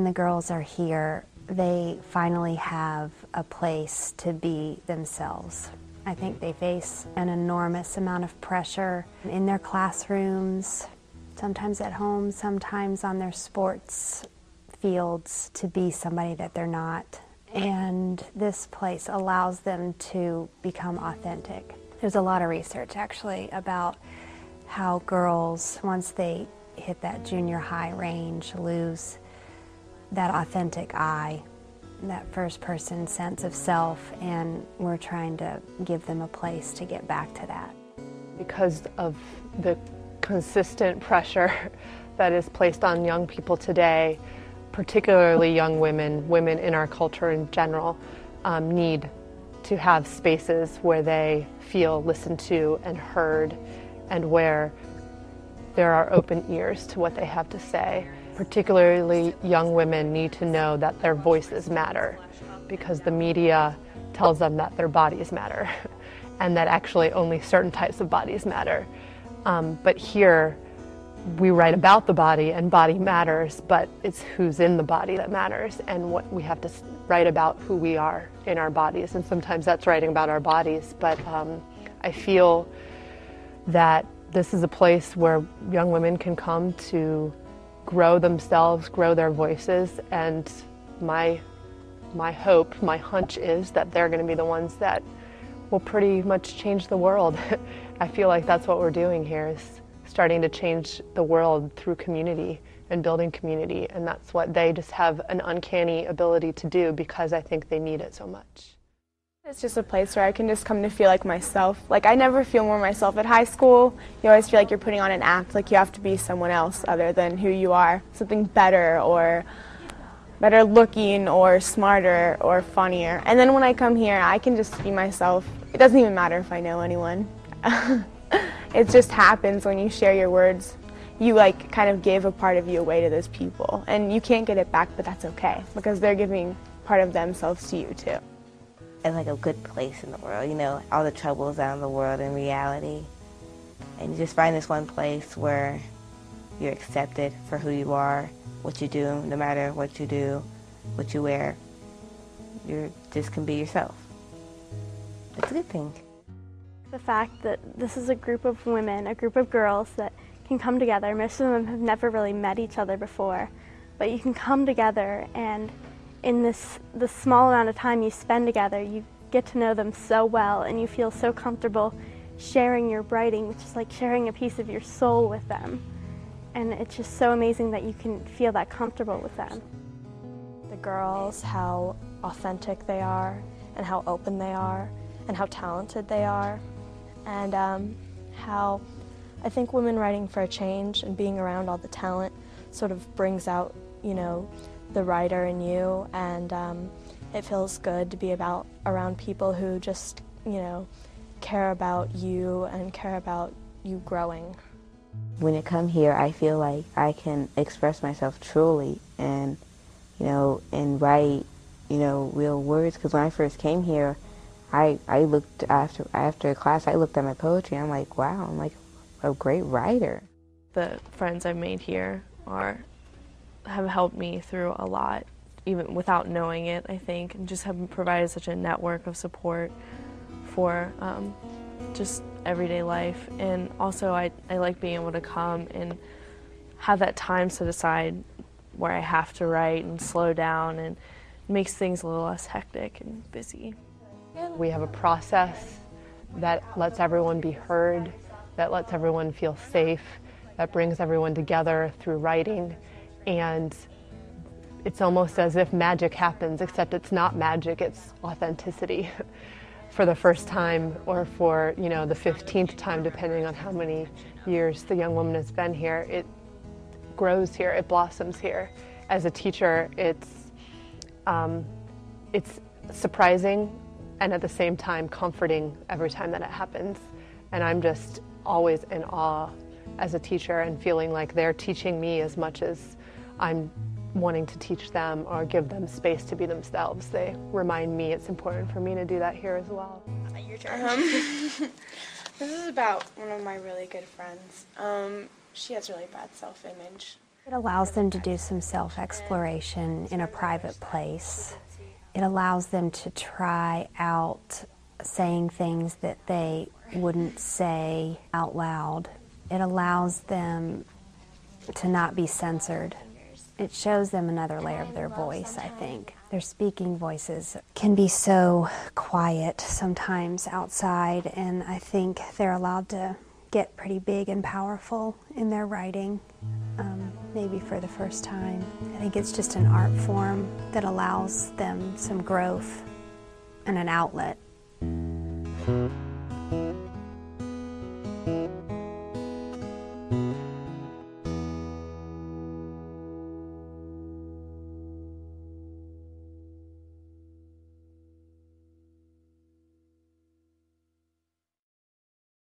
when the girls are here, they finally have a place to be themselves. I think they face an enormous amount of pressure in their classrooms, sometimes at home, sometimes on their sports fields, to be somebody that they're not. And this place allows them to become authentic. There's a lot of research actually about how girls, once they hit that junior high range, lose that authentic I, that first person sense of self, and we're trying to give them a place to get back to that. Because of the consistent pressure that is placed on young people today, particularly young women, women in our culture in general, need to have spaces where they feel listened to and heard, and where there are open ears to what they have to say. Particularly young women need to know that their voices matter, because the media tells them that their bodies matter and that actually only certain types of bodies matter. But here we write about the body, and body matters, but it's who's in the body that matters, and what we have to write about who we are in our bodies, and sometimes that's writing about our bodies. But I feel that this is a place where young women can come to grow themselves, grow their voices, and my hope, my hunch is that they're going to be the ones that will pretty much change the world. I feel like that's what we're doing here, is starting to change the world through community and building community, and that's what they just have an uncanny ability to do, because I think they need it so much. It's just a place where I can just come to feel like myself. Like, I never feel more myself at high school. You always feel like you're putting on an act, like you have to be someone else other than who you are, something better or better looking or smarter or funnier. And then when I come here, I can just be myself. It doesn't even matter if I know anyone. It just happens when you share your words. You like kind of give a part of you away to those people, and you can't get it back, but that's okay, because they're giving part of themselves to you too. It's like a good place in the world, you know, all the troubles out in the world in reality. And you just find this one place where you're accepted for who you are, what you do, no matter what you do, what you wear. You just can be yourself. It's a good thing. The fact that this is a group of women, a group of girls that can come together. Most of them have never really met each other before, but you can come together, and in the small amount of time you spend together, you get to know them so well, and you feel so comfortable sharing your writing, which is like sharing a piece of your soul with them. And it's just so amazing that you can feel that comfortable with them. The girls, how authentic they are, and how open they are, and how talented they are, and how I think women writing for a change and being around all the talent sort of brings out, you know, the writer in you, and it feels good to be around people who just, you know, care about you and care about you growing. When I come here, I feel like I can express myself truly and, you know, and write, you know, real words. Because when I first came here, I looked after class, I looked at my poetry, and I'm like, wow, I'm like a great writer. The friends I've made here have helped me through a lot, even without knowing it, I think, and just have provided such a network of support for just everyday life. And also I like being able to come and have that time set aside where I have to write and slow down, and it makes things a little less hectic and busy. We have a process that lets everyone be heard, that lets everyone feel safe, that brings everyone together through writing. And it's almost as if magic happens, except it's not magic, it's authenticity. For the first time, or for, you know, the 15th time, depending on how many years the young woman has been here, it grows here, it blossoms here. As a teacher, it's surprising and at the same time comforting every time that it happens. And I'm just always in awe as a teacher, and feeling like they're teaching me as much as I'm wanting to teach them or give them space to be themselves. They remind me it's important for me to do that here as well. Your turn. This is about one of my really good friends. She has really bad self-image, It allows them to do some self-exploration in a private place. It allows them to try out saying things that they wouldn't say out loud. It allows them to not be censored. It shows them another layer of their voice, I think. Their speaking voices can be so quiet sometimes outside, and I think they're allowed to get pretty big and powerful in their writing, maybe for the first time. I think it's just an art form that allows them some growth and an outlet.